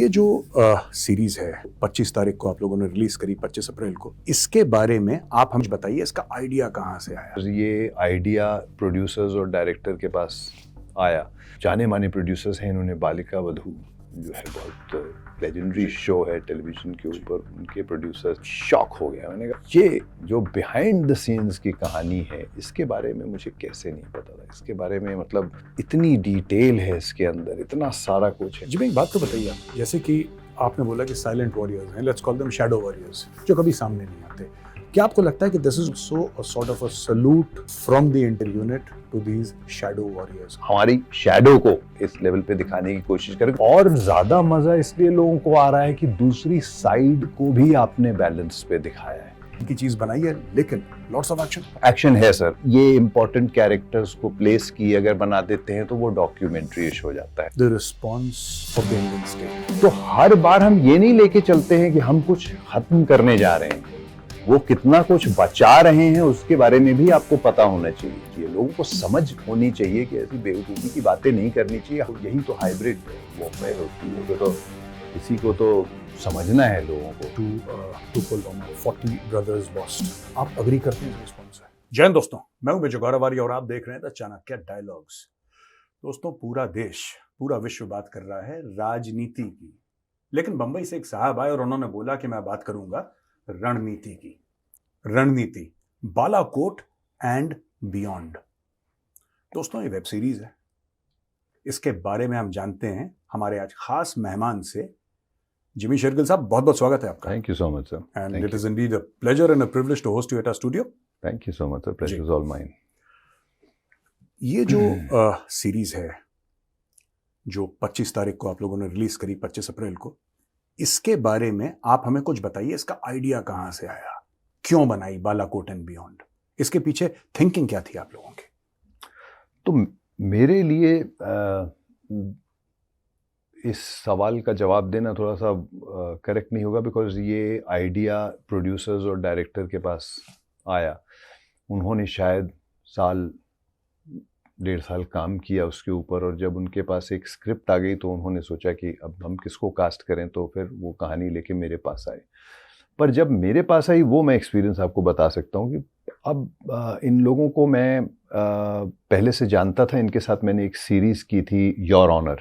ये जो सीरीज है 25 तारीख को आप लोगों ने रिलीज करी, 25 अप्रैल को, इसके बारे में आप हमें बताइए, इसका आइडिया कहाँ से आया? ये आइडिया प्रोड्यूसर्स और डायरेक्टर के पास आया। जाने माने प्रोड्यूसर्स हैं, इन्होंने बालिका वधू जो है बहुत लेजेंडरी शो है टेलीविजन के ऊपर, उनके प्रोड्यूसर शॉक हो गया। मैंने कहा ये जो बिहाइंड द सीन्स की कहानी है इसके बारे में मुझे कैसे नहीं पता था, इसके बारे में मतलब इतनी डिटेल है इसके अंदर, इतना सारा कुछ है। जी मैं एक बात तो बताइए आप, जैसे कि आपने बोला कि साइलेंट वॉरियर्स हैं, let's call them shadow warriors, जो कभी सामने नहीं आते, क्या आपको लगता है कि this is so a sort of a salute from the inter unit to these shadow warriors? हमारी शैडो को इस लेवल पे दिखाने की कोशिश करें, और ज्यादा मजा इसलिए लोगों को आ रहा है कि दूसरी साइड को भी आपने बैलेंस पे दिखाया है। की चीज बनाई है, लेकिन लॉट्स ऑफ एक्शन है सर। ये इंपॉर्टेंट कैरेक्टर्स को प्लेस की अगर बना देते हैं तो वो डॉक्यूमेंट्री-इश हो जाता है। The response of the Indian state. तो हर बार हम ये नहीं लेके चलते हैं कि हम कुछ खत्म करने जा रहे हैं, वो कितना कुछ बचा रहे हैं उसके बारे में भी आपको पता होना चाहिए। ये लोगों को समझ होनी चाहिए कि ऐसी बेवकूफ़ी की बातें नहीं करनी चाहिए। यही तो हाइब्रिड वॉरफेयर होती है, तो इसी को तो समझना है लोगों को। To Pulwama 40 brothers lost. आप अग्री करते हैं रिस्पॉन्स है? जय हिंद दोस्तों, मैं हूं विजय गौरवारी और आप देख रहे हैं द चाणक्य डायलॉग्स। दोस्तों, पूरा देश, पूरा विश्व बात कर रहा है राजनीति की, लेकिन बंबई से एक साहब आए और उन्होंने बोला कि मैं बात करूंगा रणनीति की। रणनीति, बालाकोट एंड बियॉन्ड। दोस्तों, ये वेब सीरीज है, इसके बारे में हम जानते हैं हमारे आज खास मेहमान से। जिमी शेरगिल साहब, बहुत बहुत स्वागत है आपका। Thank you so much sir, and it is indeed a pleasure and a privilege to host you at our studio. Thank you so much sir, pleasure is all mine. ये जो सीरीज है जो 25 तारीख को आप लोगों ने रिलीज करी, 25 अप्रैल को, इसके बारे में आप हमें कुछ बताइए, इसका आइडिया कहां से आया, क्यों बनाई बालाकोट एंड बियॉन्ड, इसके पीछे थिंकिंग क्या थी आप लोगों की? तो मेरे लिए इस सवाल का जवाब देना थोड़ा सा करेक्ट नहीं होगा, बिकॉज ये आइडिया प्रोड्यूसर्स और डायरेक्टर के पास आया। उन्होंने शायद साल 1.5 साल काम किया उसके ऊपर, और जब उनके पास एक स्क्रिप्ट आ गई तो उन्होंने सोचा कि अब हम किसको कास्ट करें, तो फिर वो कहानी लेके मेरे पास आए। पर जब मेरे पास आई वो मैं एक्सपीरियंस आपको बता सकता हूँ कि अब इन लोगों को मैं पहले से जानता था। इनके साथ मैंने एक सीरीज़ की थी योर ऑनर,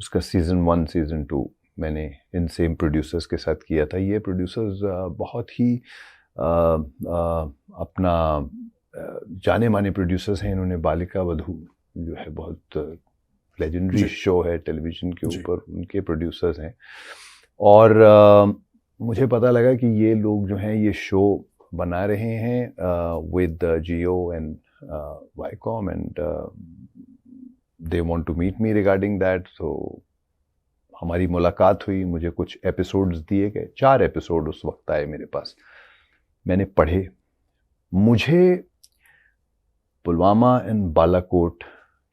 उसका सीज़न 1 सीज़न 2 मैंने इन सेम प्रोड्यूसर्स के साथ किया था। ये प्रोड्यूसर्स बहुत ही अपना जाने माने प्रोड्यूसर्स हैं। इन्होंने बालिका वधू जो है बहुत लेजेंडरी शो है टेलीविजन के ऊपर, उनके प्रोड्यूसर्स हैं। और मुझे पता लगा कि ये लोग जो हैं ये शो बना रहे हैं with Jio and Viacom, and they want to meet me regarding that. तो हमारी मुलाकात हुई, मुझे कुछ एपिसोड्स दिए गए, 4 एपिसोड उस वक्त आए मेरे पास। मैंने पढ़े। मुझे पुलवामा एंड बालाकोट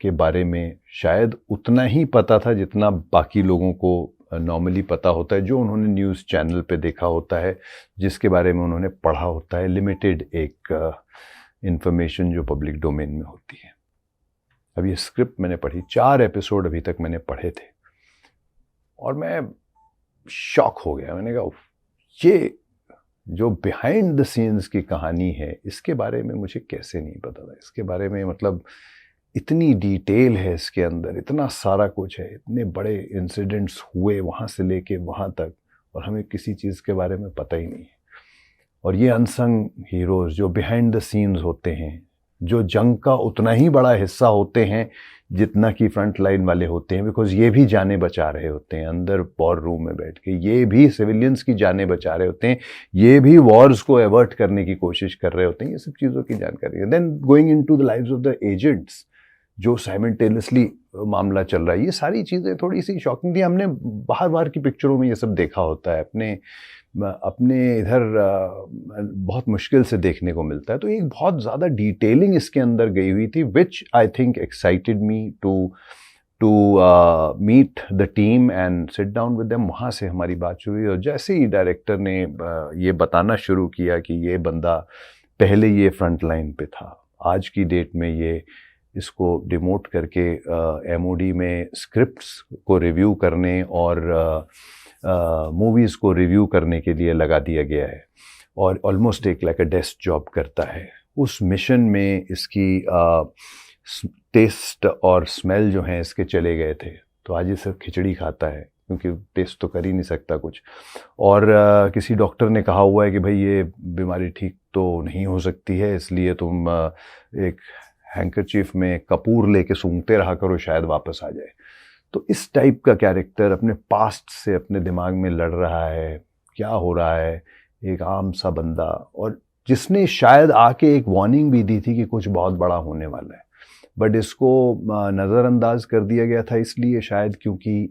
के बारे में शायद उतना ही पता था जितना बाकी लोगों को नॉर्मली पता होता है, जो उन्होंने न्यूज़ चैनल पे देखा होता है, जिसके बारे में उन्होंने पढ़ा होता है, लिमिटेड एक इंफॉर्मेशन जो पब्लिक डोमेन में होती है। अब ये स्क्रिप्ट मैंने पढ़ी, 4 एपिसोड अभी तक मैंने पढ़े थे, और मैं शॉक हो गया। मैंने कहा ये जो बिहाइंड द सीन्स की कहानी है इसके बारे में मुझे कैसे नहीं पता था, इसके बारे में मतलब इतनी डिटेल है इसके अंदर, इतना सारा कुछ है, इतने बड़े इंसिडेंट्स हुए वहाँ से लेके वहाँ तक, और हमें किसी चीज़ के बारे में पता ही नहीं है। और ये अनसंग हीरोज़ जो बिहाइंड द सीन्स होते हैं, जो जंग का उतना ही बड़ा हिस्सा होते हैं जितना कि फ्रंट लाइन वाले होते हैं, बिकॉज ये भी जानें बचा रहे होते हैं अंदर वॉर रूम में बैठ के, ये भी सिविलियंस की जानें बचा रहे होते हैं, ये भी वॉर्स को एवर्ट करने की कोशिश कर रहे होते हैं। ये सब चीज़ों की जानकारी है। Then going into the lives of the agents, जो साइमल्टेनियसली मामला चल रहा है, ये सारी चीज़ें थोड़ी सी शॉकिंग थी। हमने बाहर की पिक्चरों में ये सब देखा होता है, अपने इधर बहुत मुश्किल से देखने को मिलता है। तो एक बहुत ज़्यादा डिटेलिंग इसके अंदर गई हुई थी, which I think excited me to meet the team and sit down with them. वहाँ से हमारी बात शुरू हुई, और जैसे ही डायरेक्टर ने ये बताना शुरू किया कि ये बंदा पहले ये फ्रंट लाइन पे था, आज की डेट में ये इसको डिमोट करके MOD में स्क्रिप्ट्स को रिव्यू करने और मूवीज़ को रिव्यू करने के लिए लगा दिया गया है और ऑलमोस्ट एक लाइक अ डेस्क जॉब करता है। उस मिशन में इसकी टेस्ट और स्मेल जो हैं इसके चले गए थे, तो आज ये सिर्फ खिचड़ी खाता है क्योंकि टेस्ट तो कर ही नहीं सकता कुछ। और किसी डॉक्टर ने कहा हुआ है कि भाई ये बीमारी ठीक तो नहीं हो सकती है, इसलिए तुम एक हैंकरचीफ में कपूर लेके सूंघते रहा करो, शायद वापस आ जाए। तो इस टाइप का कैरेक्टर अपने पास्ट से अपने दिमाग में लड़ रहा है, क्या हो रहा है, एक आम सा बंदा, और जिसने शायद आके एक वार्निंग भी दी थी कि कुछ बहुत बड़ा होने वाला है, बट इसको नज़रअंदाज कर दिया गया था इसलिए शायद क्योंकि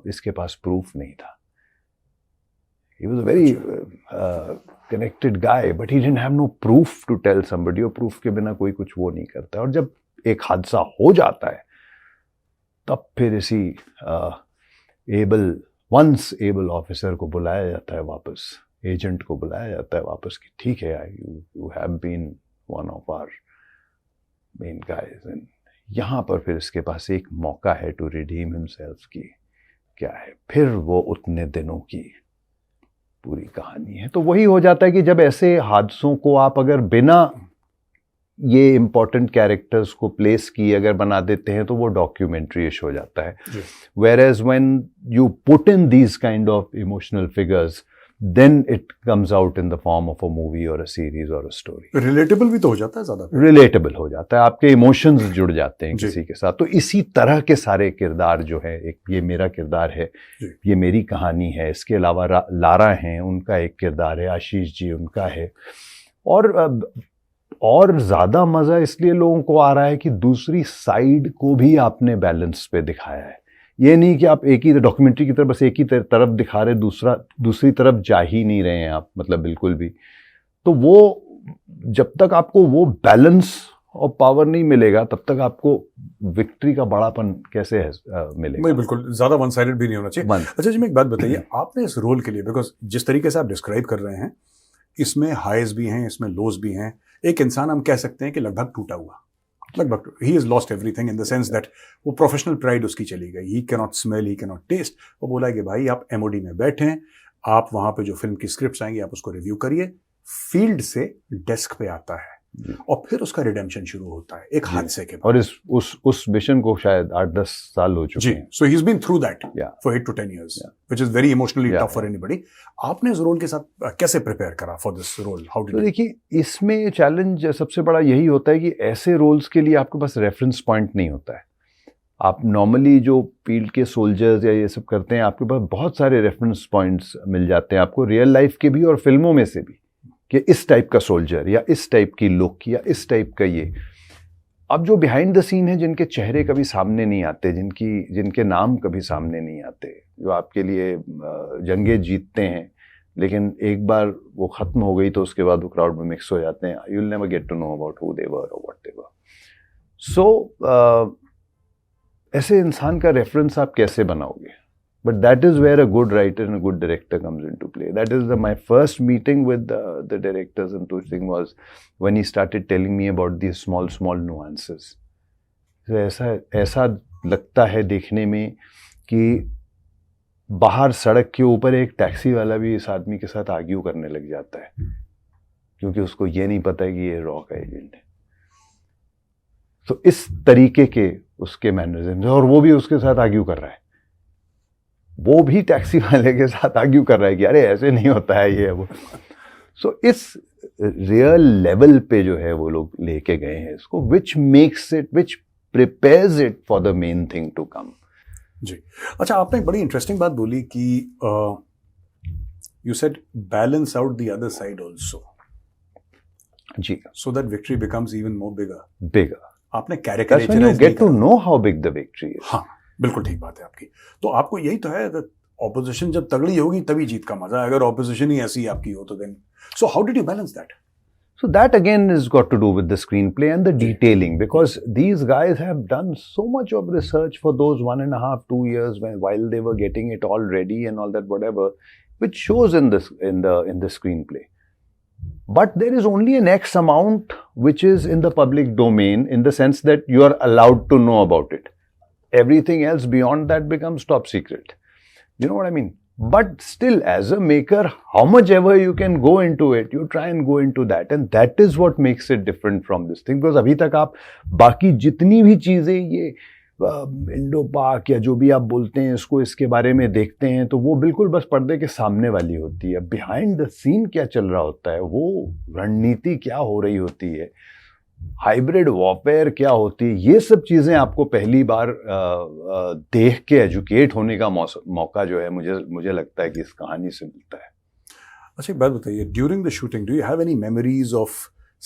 इसके पास प्रूफ नहीं था। He was a very connected guy, but he didn't have no proof to tell somebody, और प्रूफ के बिना कोई कुछ वो नहीं करता। और जब एक हादसा हो जाता है तब फिर इसी वंस एबल ऑफिसर को बुलाया जाता है वापस, एजेंट को बुलाया जाता है वापस कि ठीक है, you have been one of our main guys. And यहाँ पर फिर इसके पास एक मौका है टू रिडीम हिमसेल्फ की क्या है, फिर वो उतने दिनों की पूरी कहानी है। तो वही हो जाता है कि जब ऐसे हादसों को आप अगर बिना ये इम्पोर्टेंट कैरेक्टर्स को प्लेस किए अगर बना देते हैं तो वो डॉक्यूमेंट्री-इश हो जाता है। Whereas when you put in these kind of emotional figures, then it comes out in the form of a movie or a series or a story. Relatable भी तो हो जाता है ज़्यादा। रिलेटेबल हो जाता है, आपके इमोशंस जुड़ जाते हैं किसी के साथ। तो इसी तरह के सारे किरदार जो है, एक ये मेरा किरदार है, ये मेरी कहानी है, इसके अलावा लारा हैं, उनका एक किरदार है, आशीष जी उनका है। और ज़्यादा मज़ा इसलिए लोगों को आ रहा है कि दूसरी साइड को भी आपने बैलेंस पे दिखाया है। ये नहीं कि आप एक ही डॉक्यूमेंट्री की तरफ बस एक ही तरफ दिखा रहे, दूसरी तरफ जा ही नहीं रहे हैं आप, मतलब बिल्कुल भी। तो वो जब तक आपको वो बैलेंस और पावर नहीं मिलेगा तब तक आपको विक्ट्री का बड़ापन कैसे मिलेगा। नहीं, बिल्कुल ज़्यादा वन साइडेड भी नहीं होना चाहिए। अच्छा जी, मैं एक बात बताइए, आपने इस रोल के लिए, बिकॉज जिस तरीके से आप डिस्क्राइब कर रहे हैं, इसमें हाइज भी हैं, इसमें लोज भी हैं। एक इंसान हम कह सकते हैं कि लगभग टूटा हुआ, लगभग he is lost everything in the sense that वो प्रोफेशनल प्राइड उसकी चली गई। He can not smell, he can not taste. वो बोला कि भाई आप MOD में बैठे, आप वहां पे जो फिल्म की स्क्रिप्ट्स आएंगी आप उसको रिव्यू करिए। फील्ड से डेस्क पे आता है और फिर उसका रिडेम्पशन शुरू होता है एक हादसे के बाद। और उस मिशन को शायद 8-10 साल हो चुके हैं। So he is been through that for 8 to 10 years, which is very emotionally tough for anybody. आपने इस रोल के साथ कैसे प्रिपेयर करा for this role? How did? तो देखिए, इसमें चैलेंज सबसे बड़ा यही होता है कि ऐसे रोल्स के लिए आपके पास रेफरेंस पॉइंट नहीं होता है। आप नॉर्मली जो फील्ड के सोल्जर्स या ये सब करते हैं, आपके पास बहुत सारे रेफरेंस पॉइंट्स मिल जाते हैं आपको, रियल लाइफ के भी और फिल्मों में से भी, कि इस टाइप का सोल्जर या इस टाइप की लुक या इस टाइप का ये। अब जो बिहाइंड द सीन है, जिनके चेहरे कभी सामने नहीं आते, जिनके नाम कभी सामने नहीं आते, जो आपके लिए जंगें जीतते हैं लेकिन एक बार वो खत्म हो गई तो उसके बाद वो क्राउड में मिक्स हो जाते हैं, you will never get to know about who they were और व्हाट दे वर। सो ऐसे इंसान का रेफरेंस आप कैसे बनाओगे? But that is where a good writer and a good director comes into play. That is my first meeting with the director Santosh Singh was when he started telling me about these small nuances. So ऐसा लगता है देखने में कि बाहर सड़क के ऊपर एक टैक्सी वाला भी इस आदमी के साथ आर्ग्यू करने लग जाता है क्योंकि उसको ये नहीं पता है कि ये रॉ का एजेंट है। तो इस तरीके के उसके मैनरिज्म, और वो भी उसके साथ आर्ग्यू कर रहा है, वो भी टैक्सी वाले के साथ आर्ग्यू कर रहा है कि अरे ऐसे नहीं होता है ये वो। सो इस रियल लेवल पे जो है वो लोग लेके गए हैं इसको, which prepares it for the main thing to come. जी, अच्छा, आपने एक बड़ी इंटरेस्टिंग बात बोली कि you said balance out the other side also, जी, so that victory becomes even more bigger. आपने characterize get to know how big the victory is. हाँ, बिल्कुल ठीक बात है आपकी। तो आपको यही तो है, ऑपोजिशन जब तगड़ी होगी तभी जीत का मजा है। अगर ऑपोजिशन ही ऐसी आपकी हो तो then, so how did you balance that? So that again has got to do with the screenplay and the detailing, because these guys have done so much of research for those 1.5-2 years while they were getting it all ready and all that whatever, which shows in the screenplay. But there is only an X amount which is in the public domain in the sense that you are allowed to know about it. Everything else beyond that becomes top secret. You know what I mean? But still, as a maker, how much ever you can go into it, you try and go into that. And that is what makes it different from this thing. Because अभी तक आप बाकी जितनी भी चीज़ें ये Indo पाक या जो भी आप बोलते हैं इसको, इसके बारे में देखते हैं, तो वो बिल्कुल बस पर्दे के सामने वाली होती है. बिहाइंड द सीन क्या चल रहा होता है, वो रणनीति क्या हो रही होती है, हाइब्रिड वॉरफेयर क्या होती है, ये सब चीज़ें आपको पहली बार देख के एजुकेट होने का मौका जो है मुझे लगता है कि इस कहानी से मिलता है. अच्छा, एक बात बताइए, during the shooting do you have any memories of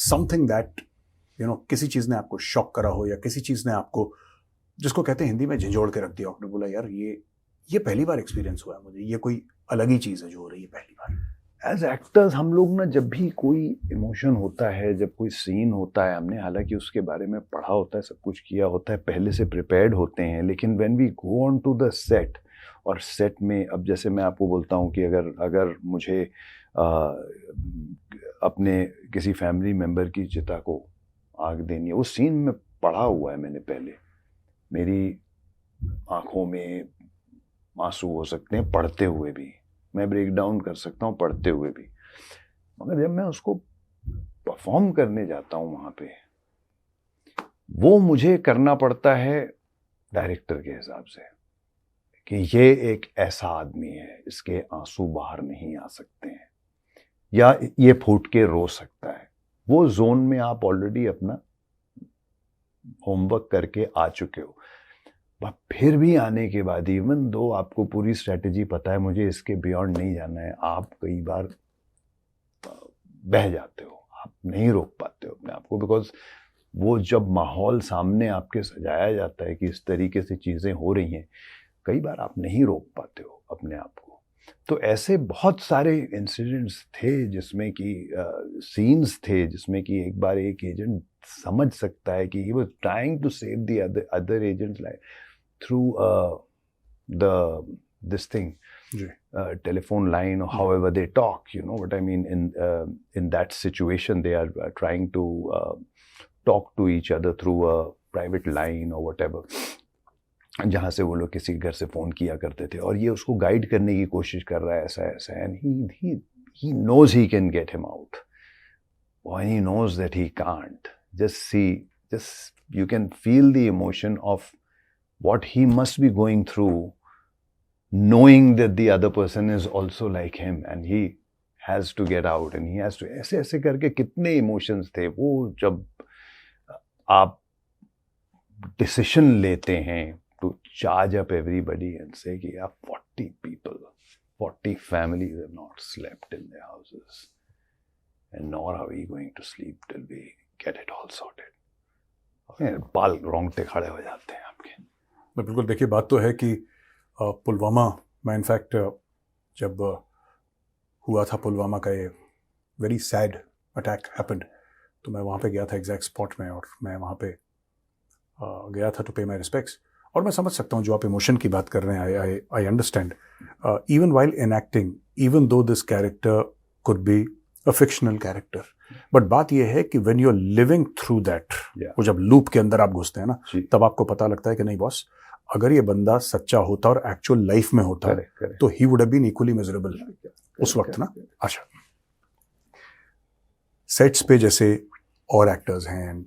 something that किसी चीज़ ने आपको शॉक करा हो, या किसी चीज़ ने आपको, जिसको कहते हैं हिंदी में, झंझोड़ के रख दिया, आपने बोला यार ये पहली बार एक्सपीरियंस हुआ है मुझे, ये कोई अलग ही चीज़ है जो हो रही है पहली बार. एज एक्टर्स हम लोग ना, जब भी कोई इमोशन होता है, जब कोई सीन होता है, हमने हालांकि उसके बारे में पढ़ा होता है, सब कुछ किया होता है, पहले से प्रिपेयर्ड होते हैं, लेकिन when we go on to the set, और सेट में अब जैसे मैं आपको बोलता हूँ कि अगर मुझे अपने किसी फैमिली मेम्बर की चिता को आग देनी है, वो सीन में पढ़ा हुआ है मैंने पहले, मेरी आँखों में आंसू हो सकते हैं पढ़ते हुए भी, मैं ब्रेक डाउन कर सकता हूँ पढ़ते हुए भी, मगर जब मैं उसको परफॉर्म करने जाता हूँ वहाँ पे, वो मुझे करना पड़ता है डायरेक्टर के हिसाब से कि ये एक ऐसा आदमी है, इसके आंसू बाहर नहीं आ सकते हैं, या ये फूट के रो सकता है. वो जोन में आप ऑलरेडी अपना होमवर्क करके आ चुके हो. फिर भी आने के बाद, इवन दो आपको पूरी स्ट्रेटजी पता है, मुझे इसके बियॉन्ड नहीं जाना है, आप कई बार बह जाते हो, आप नहीं रोक पाते हो अपने आप को, बिकॉज वो जब माहौल सामने आपके सजाया जाता है कि इस तरीके से चीज़ें हो रही हैं, कई बार आप नहीं रोक पाते हो अपने आप को. तो ऐसे बहुत सारे इंसिडेंट्स थे जिसमें कि सीन्स थे जिसमें कि एक बार एक एजेंट समझ सकता है कि he was trying to save the other agents life through this thing, telephone line, or however they talk, you know what I mean. In that situation, they are trying to talk to each other through a private line or whatever. जहाँ से वो लोग किसी घर से phone किया करते थे, और ये उसको गाइड करने की कोशिश कर रहा है, ऐसा, and he knows he can get him out, or he knows that he can't. Just you can feel the emotion of what he must be going through, knowing that the other person is also like him and he has to get out and he has to, ऐसे करके कितने emotions थे वो, जब आप decision लेते हैं to charge up everybody and say कि यार 40 people, 40 families have not slept in their houses, and nor are we going to sleep till we get it all sorted. बाल रोंगटे खड़े हो जाते हैं आपके. बिल्कुल. देखिए, बात तो है कि पुलवामा में, इनफैक्ट जब हुआ था पुलवामा का ये वेरी सैड अटैक हैपेंड, तो मैं वहाँ पे गया था एग्जैक्ट स्पॉट में, और मैं वहाँ पे गया था टू पे माई रिस्पेक्ट्स. और मैं समझ सकता हूँ जो आप इमोशन की बात कर रहे हैं, I understand. Even while in acting, even though this character could be a fictional character, but बात यह है कि when you are living through that, वो जब लूप के अंदर आप घुसते हैं ना, तब आपको पता लगता है कि नहीं बॉस, अगर ये बंदा सच्चा होता और एक्चुअल लाइफ में होता तो he would have been equally miserable उस वक्त ना. अच्छा, सेट्स पे जैसे और एक्टर्स हैं,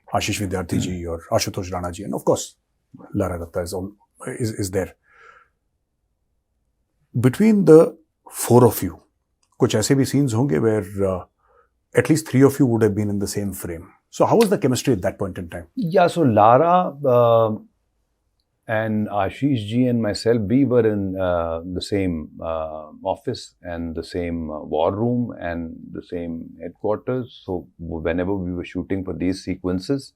आशीष विद्यार्थी जी और Ashutosh Rana ji, and of course Lara Dutta is there. Between the four of you कुछ ऐसे भी सीन्स होंगे where at least 3 of you would have been in the same frame. So how was the chemistry at that point in time? Yeah, so Lara and Ashish ji and myself, we were in the same office and the same war room and the same headquarters. So whenever we were shooting for these sequences,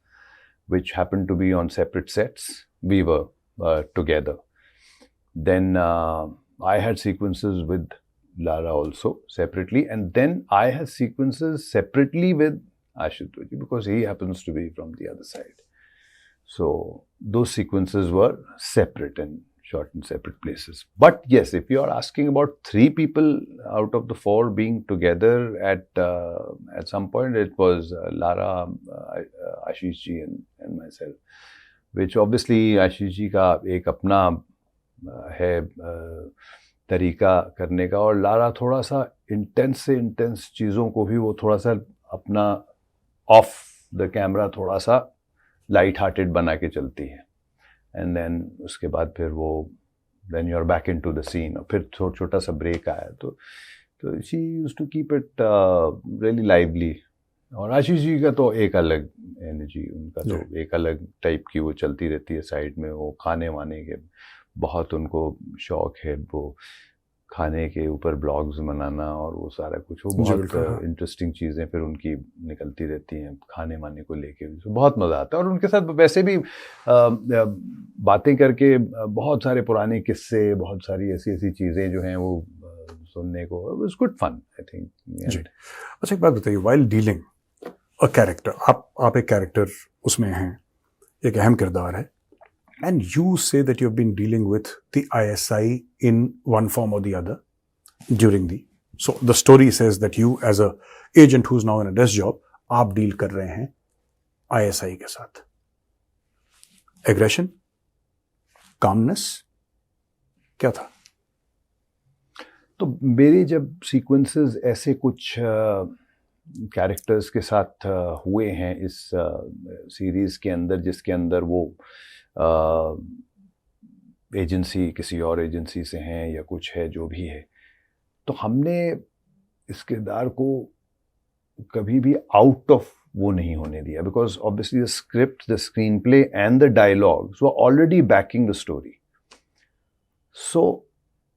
which happened to be on separate sets, we were together. Then I had sequences with Lara also separately, and then I had sequences separately with Ashutosh because he happens to be from the other side. So those sequences were separate, and shot in separate places. But yes, if you are asking about 3 people out of the 4 being together at some point, it was Lara, Ashish ji and myself. Which obviously Ashish ji का एक अपना है तरीका करने का, और Lara थोड़ा सा इंटेंस से इंटेंस चीज़ों को भी वो थोड़ा सा अपना ऑफ द कैमरा थोड़ा सा लाइट हार्टेड बना के चलती है. एंड देन उसके बाद फिर वो then you are back into the scene, और फिर छोटा सा ब्रेक आया तो she use to keep it really lively. और आशीष जी का तो एक अलग एनर्जी, उनका तो एक अलग टाइप की वो चलती रहती है साइड में. वो खाने वाने के बहुत उनको शौक है, वो खाने के ऊपर ब्लॉग्स बनाना और वो सारा कुछ, वो बहुत इंटरेस्टिंग चीज़ें फिर उनकी निकलती रहती हैं खाने वाने को लेके. तो बहुत मज़ा आता है. और उनके साथ वैसे भी बातें करके बहुत सारे पुराने किस्से, बहुत सारी ऐसी ऐसी चीज़ें जो हैं वो सुनने को, it was good fun I think. अच्छा एक बात बताइए, वाइल डीलिंग अ कैरेक्टर, आप एक कैरेक्टर उसमें हैं, एक अहम किरदार है, and you say that you've been dealing with the ISI in one form or the other during so the story says that you as a agent who's now in a desk job, आप deal कर रहे हैं ISI के साथ. Aggression, calmness, क्या था? तो मेरे जब सीक्वेंसेस ऐसे कुछ कैरेक्टर्स के साथ हुए हैं इस सीरीज़ के अंदर, जिसके अंदर वो एजेंसी किसी और एजेंसी से हैं या कुछ है जो भी है, तो हमने इस किरदार को कभी भी आउट ऑफ वो नहीं होने दिया. Because obviously the script, the screen play and the dialogues were already banking the story. So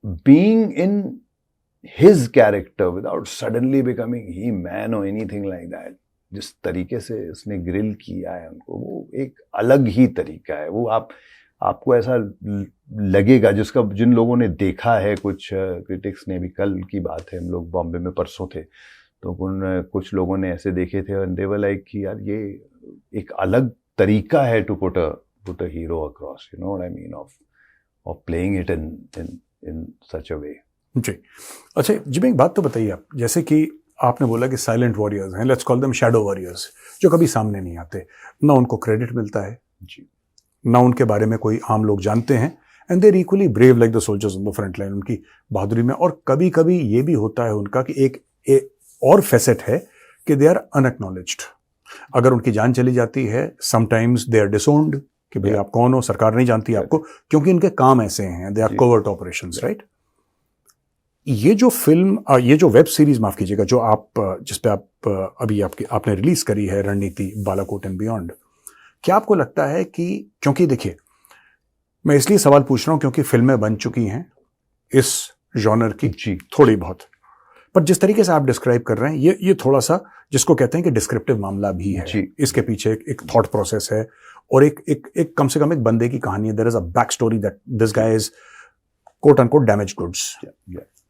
being in his character without suddenly becoming he man और एनीथिंग लाइक दैट, जिस तरीके से उसने ग्रिल किया है उनको, वो एक अलग ही तरीका है. वो आपको ऐसा लगेगा, जिन लोगों ने देखा है, कुछ क्रिटिक्स ने भी, कल की बात है, हम लोग बॉम्बे में परसों थे, तो कुछ लोगों ने ऐसे देखे थे एंड दे वर लाइक कि यार ये एक अलग तरीका है to put a hero across, you know what I mean, of playing it in such a way. जी. अच्छा जी, एक बात तो बताइए आप, जैसे कि आपने बोला कि साइलेंट वॉरियर्स हैं, let's call them shadow warriors, जो कभी सामने नहीं आते, ना उनको क्रेडिट मिलता है जी, ना उनके बारे में कोई आम लोग जानते हैं, and there equally brave like the soldiers on the front line, उनकी बहादुरी में. और कभी कभी ये भी होता है उनका कि एक और फैसेट है कि दे आर अनएक्नॉलेज्ड. अगर उनकी जान चली जाती है, समटाइम्स दे आर डिसोन्ड कि भाई आप कौन हो, सरकार नहीं जानती आपको, क्योंकि इनके काम ऐसे हैं, they are covert operations, right. ये जो फिल्म, ये जो वेब सीरीज, माफ कीजिएगा, जो आप जिस पे आप अभी आपने रिलीज करी है, रणनीति, बालाकोट एंड बियॉन्ड, क्या आपको लगता है कि, क्योंकि देखिए मैं इसलिए सवाल पूछ रहा हूं क्योंकि फिल्में बन चुकी हैं इस जॉनर की जी थोड़ी बहुत, पर जिस तरीके से आप डिस्क्राइब कर रहे हैं, ये थोड़ा सा जिसको कहते हैं कि डिस्क्रिप्टिव मामला भी है जी. इसके पीछे एक थॉट प्रोसेस है और एक कम से कम एक बंदे की कहानी है. There is a back story that this guy is quote unquote damage goods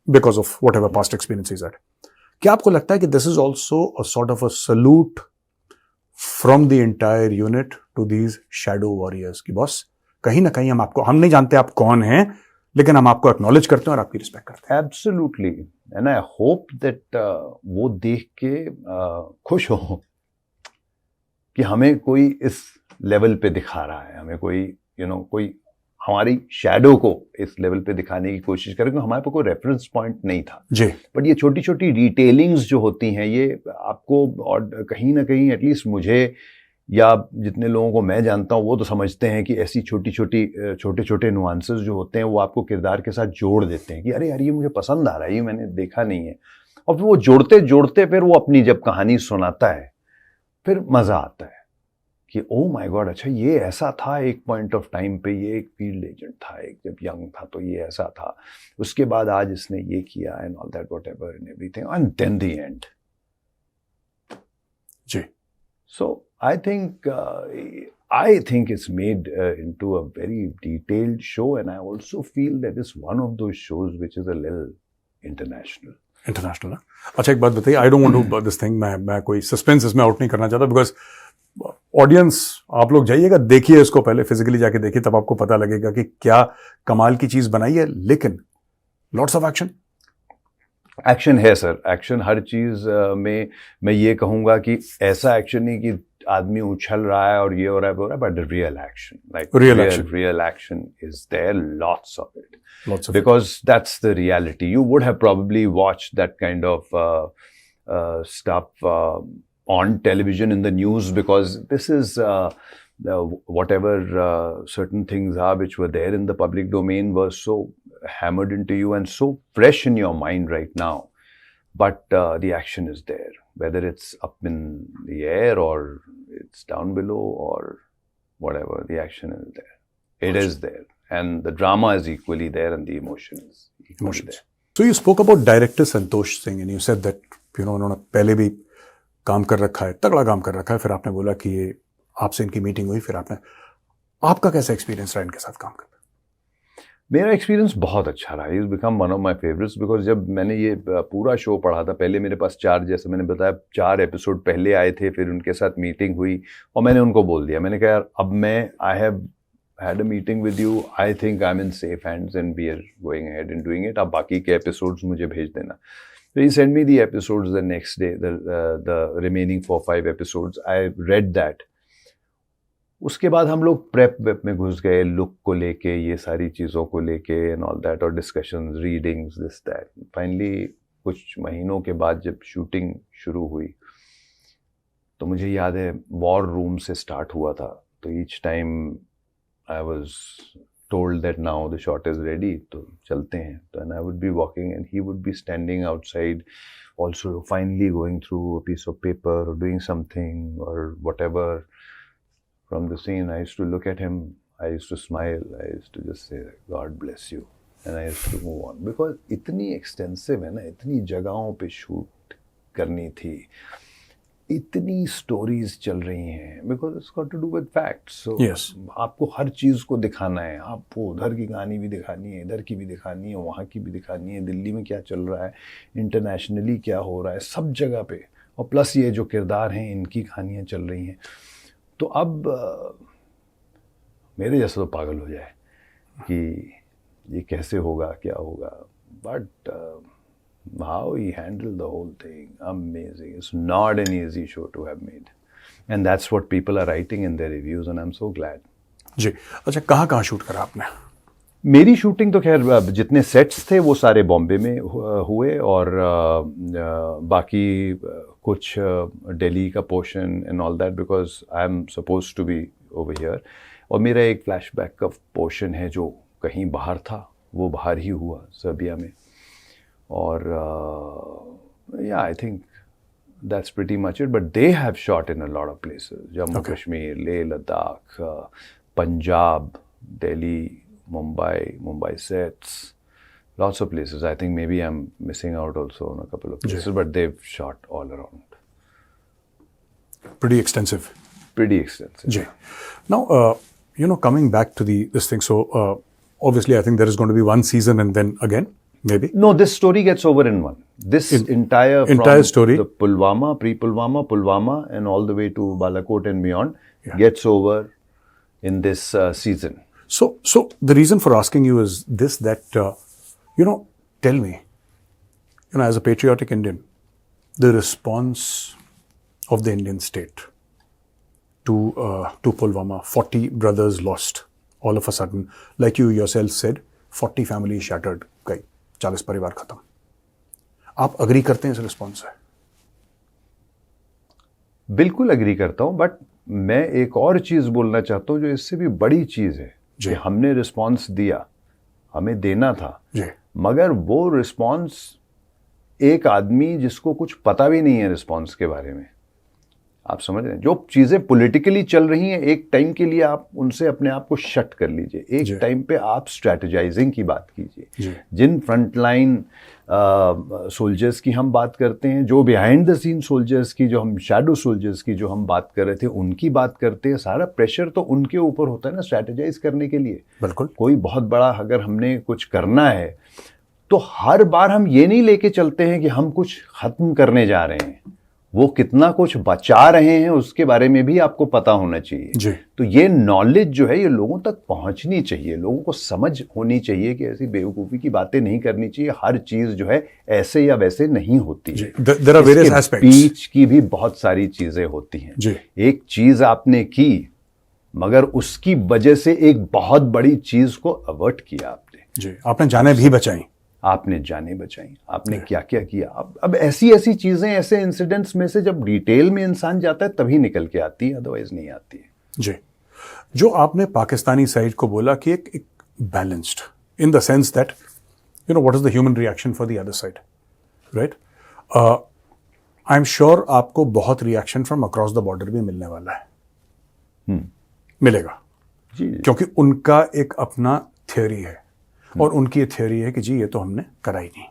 because of whatever past experiences are. क्या आपको लगता है कि this is also a sort of a salute from the entire unit to these shadow warriors कि boss, कहीं ना कहीं हम नहीं जानते आप कौन हैं, लेकिन हम आपको एक्नॉलेज करते हैं और आपकी रिस्पेक्ट करते हैं. Absolutely, and I hope that वो देख के खुश हो कि हमें कोई इस लेवल पे दिखा रहा है, हमें कोई कोई हमारी शैडो को इस लेवल पे दिखाने की कोशिश करें, क्योंकि हमारे पास कोई रेफरेंस पॉइंट नहीं था जी. बट ये छोटी छोटी डिटेलिंग्स जो होती हैं, ये आपको, और कहीं ना कहीं एटलीस्ट मुझे या जितने लोगों को मैं जानता हूँ वो तो समझते हैं कि ऐसी छोटे छोटे नुआंसेस जो होते हैं वो आपको किरदार के साथ जोड़ देते हैं कि अरे यार ये मुझे पसंद आ रहा है, ये मैंने देखा नहीं है. और फिर वो जोड़ते जोड़ते फिर वो अपनी जब कहानी सुनाता है, फिर मज़ा आता है कि ओ माय गॉड, अच्छा ये ऐसा था एक पॉइंट ऑफ टाइम पे, ये एक फील्ड एजेंट था, एक जब यंग था तो ये ऐसा था, उसके बाद आज इसने ये किया and all that whatever and everything, and then the end जी. So I think it's made into a very detailed show, and I also feel that is one of those shows which is a little international. अच्छा एक बात बताइए, I don't want to this thing, मैं कोई suspense इसमें out नहीं करना चाहता, बिकॉज ऑडियंस आप लोग जाइएगा, देखिए इसको, पहले फिजिकली जाके देखिए, तब आपको पता लगेगा कि क्या कमाल की चीज बनाई है। लेकिन लॉट्स ऑफ एक्शन। एक्शन है सर, एक्शन हर चीज में। मैं ये कहूंगा कि ऐसा एक्शन नहीं कि आदमी उछल रहा है और ये हो रहा है वो हो रहा है, but real action, like real action is there, lots of it, because that's the reality. You would have probably watched that kind of stuff on television, in the news, because this is whatever certain things are which were there in the public domain were so hammered into you and so fresh in your mind right now. But the action is there, whether it's up in the air or it's down below or whatever, the action is there. It is there. And the drama is equally there and the emotion is equally there. So you spoke about director Santosh Singh and you said that, you know, उन्होंने पहले भी काम कर रखा है, तगड़ा काम कर रखा है, फिर आपने बोला कि ये आपसे इनकी मीटिंग हुई, फिर आपका कैसा एक्सपीरियंस रहा इनके साथ काम करना? मेरा एक्सपीरियंस बहुत अच्छा रहा. He's become one of my favorites because जब मैंने ये पूरा शो पढ़ा था, पहले मेरे पास 4, जैसे मैंने बताया, 4 एपिसोड पहले आए थे, फिर उनके साथ मीटिंग हुई और मैंने उनको बोल दिया, मैंने कहा यार अब मैं I have had a meeting with you, I think I'm in safe hands and we are going ahead and doing it. अब बाकी के एपिसोड्स मुझे भेज देना. So he sent me the episodes the next day, the remaining 4-5 episodes. I read that. उसके बाद हम लोग प्रेप वेप में घुस गए, लुक को लेके, ये सारी चीज़ों को लेके एंड ऑल दैट, और discussions, readings, this that. Finally कुछ महीनों के बाद जब शूटिंग शुरू हुई तो मुझे याद है वॉर रूम से स्टार्ट हुआ था. तो each time I was told that now the shot is ready, तो चलते हैं. And I would be walking and he would be standing outside, also finally going through a piece of paper or doing something or whatever from the scene. I used to look at him, I used to smile, I used to just say, God bless you, and I used to move on. Because इतनी extensive है ना, इतनी जगहों पे shoot करनी थी, इतनी stories चल रही हैं, because it's got to do with facts. So आपको हर चीज़ को दिखाना है, आपको उधर की कहानी भी दिखानी है, इधर की भी दिखानी है, वहाँ की भी दिखानी है, दिल्ली में क्या चल रहा है, इंटरनेशनली क्या हो रहा है, सब जगह पे, और प्लस ये जो किरदार हैं इनकी कहानियाँ चल रही हैं. तो अब मेरे जैसा तो पागल हो जाए कि ये कैसे होगा, क्या होगा, but how he handled the whole thing, amazing. It's not an easy show to have made, and that's what people are writing in their reviews, and I'm so glad. जी. अच्छा, कहाँ शूट करा आपने? मेरी शूटिंग तो खैर जितने sets थे वो सारे बॉम्बे में हुए, और बाकी कुछ दिल्ली का portion and all that, because I am suppose to be over here. और मेरा एक फ्लैशबैक का पोर्शन है जो कहीं बाहर था, वो बाहर ही हुआ, सर्बिया में. और yeah, I think that's pretty much it. But they have shot in a lot of places: Jammu Kashmir, Leh, Ladakh, Punjab, Delhi, Mumbai sets, lots of places. I think maybe I'm missing out also on a couple of places, but they've shot all around. Pretty extensive. Pretty extensive. Jay. Now, coming back to this thing. So, obviously, I think there is going to be one season and then again. Maybe. No, this story gets over in one. This entire story, the Pulwama, Pulwama, and all the way to Balakot and beyond, gets over in this season. So the reason for asking you is this: that tell me, as a patriotic Indian, the response of the Indian state to Pulwama, 40 brothers lost, all of a sudden, like you yourself said, 40 families shattered, गई, 40 परिवार खत्म. आप agree करते हैं इस response से? बिल्कुल agree करता हूं, बट मैं एक और चीज बोलना चाहता हूं जो इससे भी बड़ी चीज है कि हमने रिस्पॉन्स दिया, हमें देना था, मगर वो रिस्पॉन्स एक आदमी जिसको कुछ पता भी नहीं है रिस्पॉन्स के बारे में, आप समझ रहे हैं, जो चीजें पॉलिटिकली चल रही हैं, एक टाइम के लिए आप उनसे अपने आप को शट कर लीजिए, एक टाइम पे आप स्ट्रैटेजाइजिंग की बात कीजिए. जिन फ्रंटलाइन सोल्जर्स की हम बात करते हैं, जो बिहाइंड द सीन सोल्जर्स की, जो हम शैडो सोल्जर्स की जो हम बात कर रहे थे, उनकी बात करते हैं. सारा प्रेशर तो उनके ऊपर होता है ना स्ट्रैटेजाइज करने के लिए. बिल्कुल. कोई बहुत बड़ा अगर हमने कुछ करना है तो हर बार हम ये नहीं लेके चलते हैं कि हम कुछ खत्म करने जा रहे हैं, वो कितना कुछ बचा रहे हैं उसके बारे में भी आपको पता होना चाहिए जी। तो ये नॉलेज जो है ये लोगों तक पहुंचनी चाहिए, लोगों को समझ होनी चाहिए कि ऐसी बेवकूफ़ी की बातें नहीं करनी चाहिए, हर चीज़ जो है ऐसे या वैसे नहीं होती है, There are various aspects. बीच की भी बहुत सारी चीज़ें होती हैं जी। एक चीज़ आपने की मगर उसकी वजह से एक बहुत बड़ी चीज़ को अवर्ट किया आपने, जी, आपने जाने भी बचाई, आपने जाने बचाई, आपने क्या क्या किया। अब ऐसी ऐसी चीजें, ऐसे इंसिडेंट्स में से जब डिटेल में इंसान जाता है तभी निकल के आती है, अदरवाइज नहीं आती है। जी। जो आपने पाकिस्तानी साइड को बोला कि एक balanced in the sense that you know what is the human reaction for the other side, right? I am sure आपको बहुत reaction from across the border भी मिलने वाला है, मिलेगा जी। क्योंकि उनका एक अपना थ्योरी है और उनकी ये थ्योरी है कि जी ये तो हमने करा ही नहीं,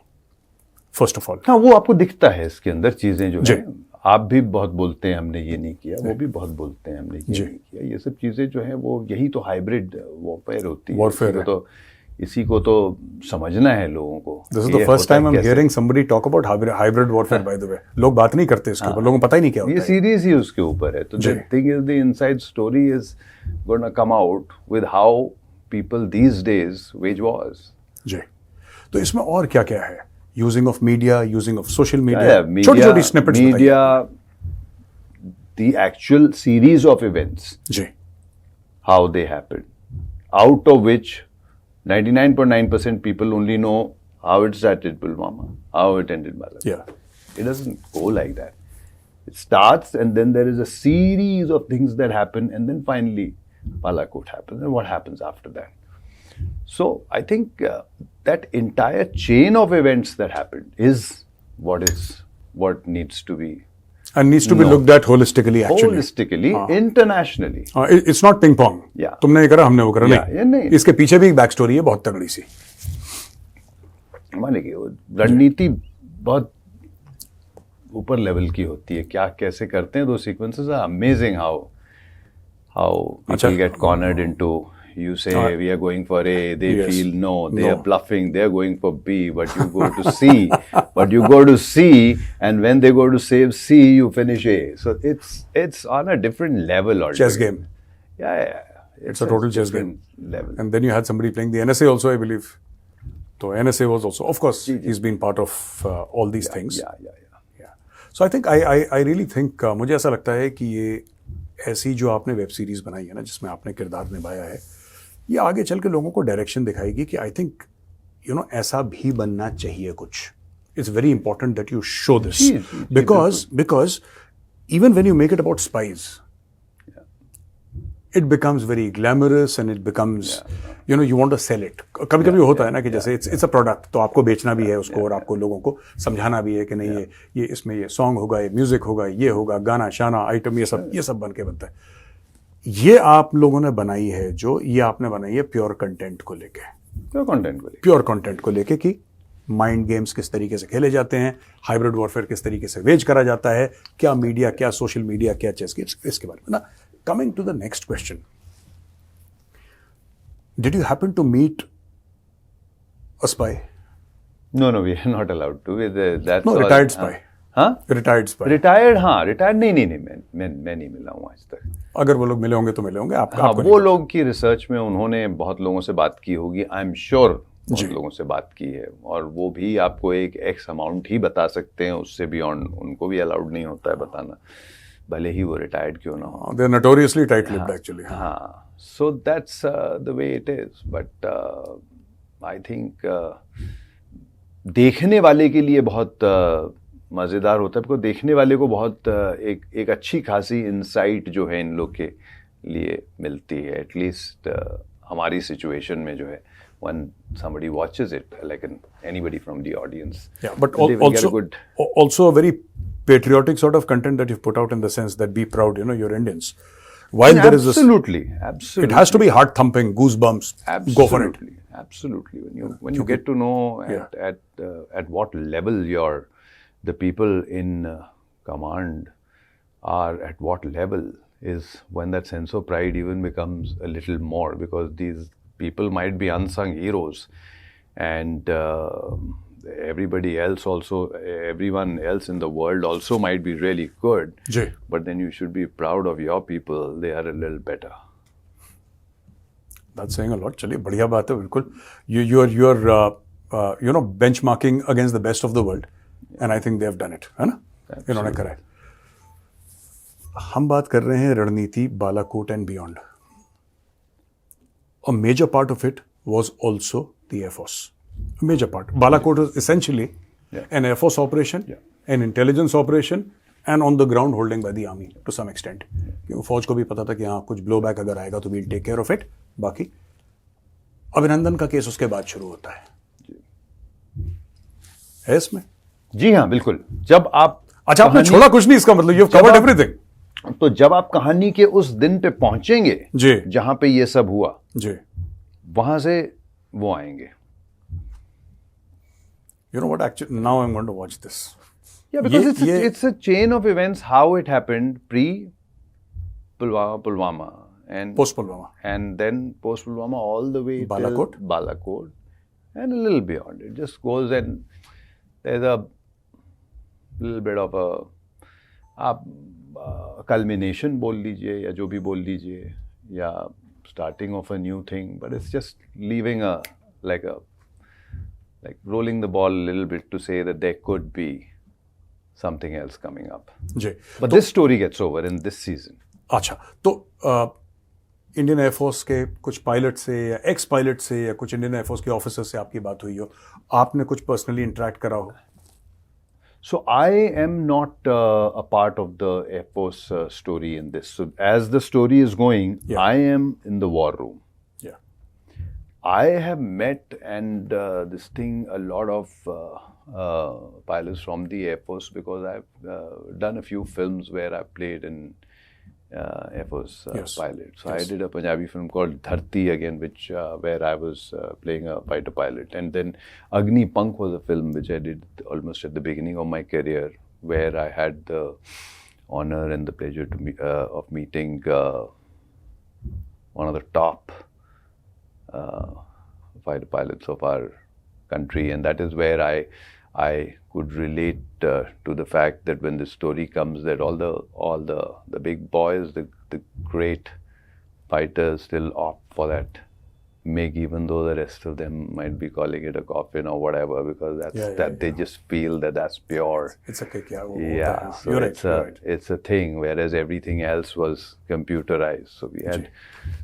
फर्स्ट ऑफ ऑल। हाँ, वो आपको दिखता है इसके अंदर चीजें जो जी। है, आप भी बहुत बोलते हैं हमने ये नहीं किया, वो भी बहुत बोलते हैं हमने ये जी। नहीं किया, ये सब चीजें जो है वो यही तो हाइब्रिड वॉरफेयर होती है। Warfare है। तो इसी को तो समझना है लोगों को। This is the first time I am hearing somebody talk about hybrid warfare, by the way. लोग बात नहीं करते इसके ऊपर, लोगों को पता ही नहीं क्या ये होता है। सीरीज ही उसके ऊपर है। तो the thing is the inside story is gonna come out with how people these days wage wars. जी। तो इसमें और क्या क्या है? Using of media, using of social media, छोटी छोटी स्निपेट्स बताइए। Media, the actual series of events, जी। how they happened, out of which 99.9% people only know how it started Pulwama, how it ended Balakot. Yeah. It doesn't go like that. It starts and then there is a series of things that happen and then finally Balakot happens and what happens after that. So I think that entire chain of events that happened is what needs to be And needs to be looked at holistically, actually. holistically, internationally. It's not ping pong. Yeah. तुमने ये करा, हमने वो करा, Yeah, नहीं। इसके पीछे भी एक बैक स्टोरी है बहुत तगड़ी सी। माने कि वो रणनीति बहुत ऊपर लेवल की होती है, क्या कैसे करते हैं दो sequences are amazing, how people get cornered into, you say we are going for A, they Yes. feel no, they No. are bluffing, they are going for B, but you go to C, and when they go to save C, you finish A. So it's on a different level altogether. Chess game. Yeah. It's a total chess game. Level. And then you had somebody playing the NSA also, I believe. So NSA was also, of course, he's been part of all these things. Yeah. So I think I really think मुझे ऐसा लगता है कि ये ऐसी जो आपने web series बनाई है ना, जिसमें आपने किरदार निभाया है, ये आगे चल के लोगों को डायरेक्शन दिखाएगी कि आई थिंक यू नो ऐसा भी बनना चाहिए कुछ. It's very important that you show this because even when you make it about spies, it becomes very glamorous and it becomes, you know, you want to sell it. कभी कभी होता है ना कि जैसे it's a product, तो आपको बेचना भी है उसको और आपको लोगों को समझाना भी है कि नहीं ये इसमें ये सॉन्ग होगा, ये म्यूजिक होगा, ये होगा, गाना शाना आइटम, ये सब बन के बनता है. ये आप लोगों ने बनाई है, जो ये आपने बनाई है प्योर कंटेंट को लेके, प्योर कंटेंट को लेके कि माइंड गेम्स किस तरीके से खेले जाते हैं, हाइब्रिड वॉरफेयर किस तरीके से वेज करा जाता है, क्या मीडिया, क्या सोशल मीडिया, क्या चेस गेम्स, इसके बारे में ना. Coming to the next question, did you happen to meet a spy? No, we are not allowed to. That's No, all. retired spy. हाँ? Retired spy. रिटायर्ड, हाँ retired नहीं, मैं नहीं मिला हूँ आज तक. अगर वो लोग मिले होंगे तो मिले होंगे. हाँ, वो लोग की रिसर्च में उन्होंने बहुत लोगों से बात की होगी, आई एम श्योर बहुत लोगों से बात की है, और वो भी आपको एक एक्स अमाउंट ही बता सकते हैं, उससे बियॉन्ड उनको भी अलाउड नहीं होता है बताना, भले ही वो रिटायर्ड क्यों ना हो. They are notoriously tight lipped actually. हाँ, so that's the way it is. But I think देखने वाले के लिए बहुत मज़ेदार होता है, because देखने वाले को बहुत एक अच्छी खासी इंसाइट जो है इन लोग के लिए मिलती है, एटलीस्ट हमारी सिचुएशन में जो है, when somebody watches it, like anybody from the audience. Yeah, but also a very patriotic sort of content that you've put out, in the sense that be proud, you know, you're Indians. While there is this, absolutely, it has to be heart thumping, goosebumps. Go for it. Absolutely. When you get to know at what level the people in command are, at what level, is when that sense of pride even becomes a little more, because these people might be unsung heroes, and everybody else also, everyone else in the world also might be really good, ji. but then you should be proud of your people. They are a little better. That's saying a lot. चलिए बढ़िया बात है बिल्कुल. You're you know benchmarking against the best of the world, and I think they have done it, है ना? इन्होंने करा है. हम बात कर रहे हैं रणनीति, Balakot and beyond. A major part of it was also the Air Force. A major part. Balakot is essentially an Air Force operation, an intelligence operation, and on the ground holding by the army to some extent. क्योंकि फौज को भी पता था कि हाँ कुछ blowback अगर आएगा तो we'll take care of it. बाकी अभिनंदन का केस उसके बाद शुरू होता है इसमें. जी हाँ, बिल्कुल. जब आप अच्छा आपने छोड़ा कुछ नहीं, इसका मतलब you've covered everything. तो जब आप कहानी के उस दिन पे पहुंचेंगे जी, जहां पे ये सब हुआ जी, वहां से वो आएंगे. You know what? Actually, now I'm going to watch this. Yeah, because it's a chain of events how it happened pre Pulwama and Post Pulwama and then post Pulwama all the way Balakot. till Balakot and a little beyond. It just goes and there's a little bit of a आप culmination बोल लीजिए या जो भी बोल लीजिए या starting of a new thing, but it's just leaving like rolling the ball a little bit to say that there could be something else coming up. Ji. But this story gets over in this season. अच्छा तो Indian air force के कुछ pilot से या x pilot से या कुछ Indian air force के ऑफिसर से आपकी बात हुई हो, आपने कुछ पर्सनली इंटरेक्ट करा हो? So I am not a part of the Air Force story in this. So as the story is going, I am in the war room. Yeah. I have met and this thing a lot of pilots from the Air Force because I've done a few films where I played in Air Force pilot. So I did a Punjabi film called Dharti again, which where I was playing a fighter pilot, and then Agni Pank was a film which I did almost at the beginning of my career, where I had the honor and the pleasure to of meeting one of the top fighter pilots of our country, and that is where I could relate to the fact that when the story comes that all the big boys, the great fighters still opt for that MiG, even though the rest of them might be calling it a coffin or whatever, because they just feel that that's pure. It's a kick, so it's a thing, whereas everything else was computerized. So we had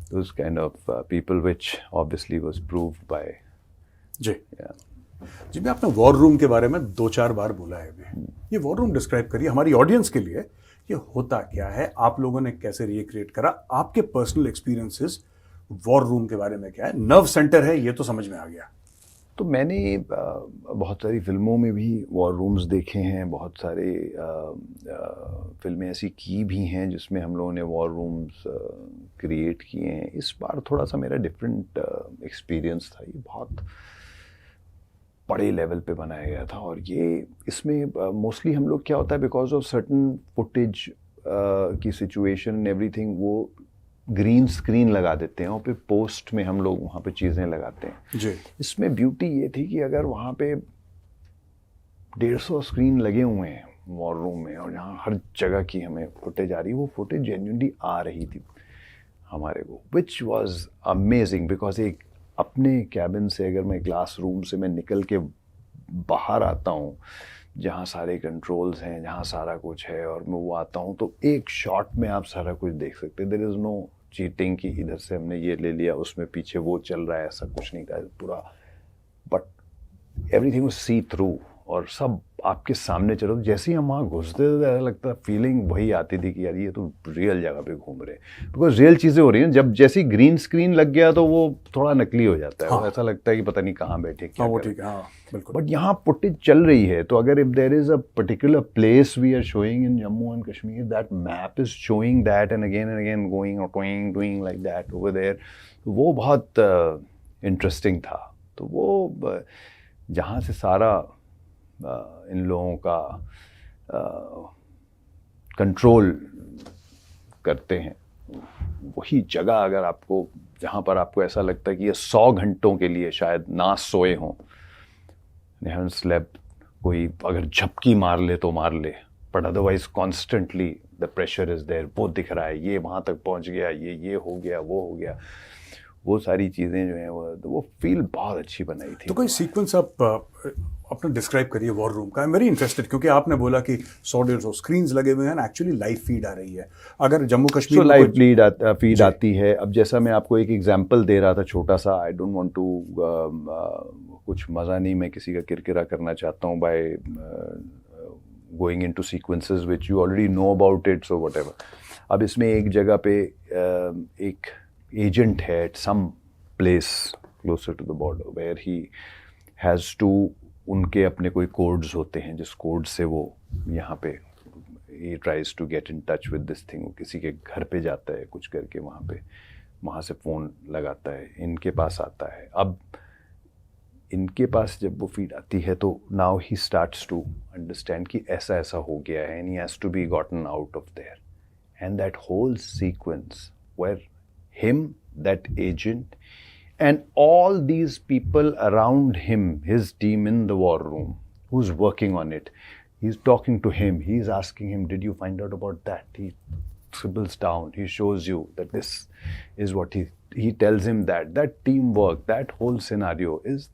those kind of people, which obviously was proved by. जी मैं आपने war room के बारे में 2-4 बार बोला है अभी. ये war room describe करिए हमारी ऑडियंस के लिए. ये होता क्या है, आप लोगों ने कैसे रिक्रिएट करा, आपके पर्सनल एक्सपीरियंसेस वॉर रूम के बारे में क्या है? नर्व सेंटर है ये तो समझ में आ गया. तो मैंने बहुत सारी फिल्मों में भी वॉर रूम्स देखे हैं, बहुत सारे फिल्में ऐसी की भी हैं जिसमें हम लोगों ने वॉर रूम्स क्रिएट किए हैं. इस बार थोड़ा सा मेरा डिफरेंट एक्सपीरियंस था. ये बहुत बड़े लेवल पे बनाया गया था और ये इसमें मोस्टली हम लोग क्या होता है बिकॉज ऑफ सर्टन फुटेज की सिचुएशन एंड एवरीथिंग, वो ग्रीन स्क्रीन लगा देते हैं और फिर पोस्ट में हम लोग वहाँ पे चीज़ें लगाते हैं जी. इसमें ब्यूटी ये थी कि अगर वहाँ पे 150 स्क्रीन लगे हुए हैं वॉर रूम में और जहाँ हर जगह की हमें फुटेज आ रही, वो फुटेज जेन्युइनली आ रही थी हमारे को, विच वॉज अमेजिंग. बिकॉज एक अपने कैबिन से अगर मैं क्लास रूम से मैं निकल के बाहर आता हूँ जहाँ सारे कंट्रोल्स हैं, जहाँ सारा कुछ है, और मैं वो आता हूँ तो एक शॉट में आप सारा कुछ देख सकते हैं. देयर इज़ नो चीटिंग कि इधर से हमने ये ले लिया उसमें पीछे वो चल रहा है, ऐसा कुछ नहीं था पूरा. But everything was see through और सब आपके सामने चलो. जैसे ही हम वहाँ घुसते थे ऐसा लगता, फीलिंग वही आती थी कि यार ये तो रियल जगह पे घूम रहे हैं, बिकॉज रियल चीज़ें हो रही हैं. जब जैसी ग्रीन स्क्रीन लग गया तो वो थोड़ा नकली हो जाता है. ऐसा लगता है कि पता नहीं कहाँ बैठे क्या. वो ठीक है, बिल्कुल. बट यहाँ फुटेज चल रही है तो अगर if there is a particular place we are showing in Jammu and Kashmir, that map is showing that and again going और doing like that over there, वो बहुत इंटरेस्टिंग था. तो वो जहाँ से सारा इन लोगों का कंट्रोल करते हैं, वही जगह अगर आपको, जहाँ पर आपको ऐसा लगता है कि ये 100 घंटों के लिए शायद ना सोए हों, they haven't slept. कोई अगर झपकी मार ले तो मार ले, but otherwise constantly the pressure is there. वो दिख रहा है, ये वहाँ तक पहुँच गया, ये हो गया, वो हो गया, वो सारी चीज़ें जो हैं वो फील बहुत अच्छी बनाई थी. तो कोई सीक्वेंस आप अपना डिस्क्राइब करिए वॉर रूम का. आई एम वेरी इंटरेस्टेड, क्योंकि आपने बोला कि 100-150 स्क्रीन्स लगे हुए हैं, एक्चुअली लाइव फीड आ रही है. अगर जम्मू कश्मीर तो लाइव फीड आती है. अब जैसा मैं आपको एक एग्जांपल दे रहा था छोटा सा, आई डोंट वांट टू, कुछ मज़ा नहीं मैं किसी का किरकिरा करना चाहता हूँ by going into sequences which you already know about it, so whatever. अब इसमें एक जगह पे एक एजेंट है at some place closer to the border where he has to, उनके अपने कोई कोड्स होते हैं जिस कोड से वो यहाँ पे he tries to get in touch with this thing. वो किसी के घर पे जाता है कुछ करके, वहाँ से फ़ोन लगाता है, इनके पास आता है. अब इनके पास जब वो फीड आती है तो now he starts to understand कि ऐसा ऐसा हो गया है, and he has to be gotten out of there. And that whole sequence where him, that agent, and all these people around him, his team in the war room, who's working on it. He's talking to him. He's asking him, did you find out about that? He scribbles down. He shows you that this is what he tells him that teamwork, that whole scenario is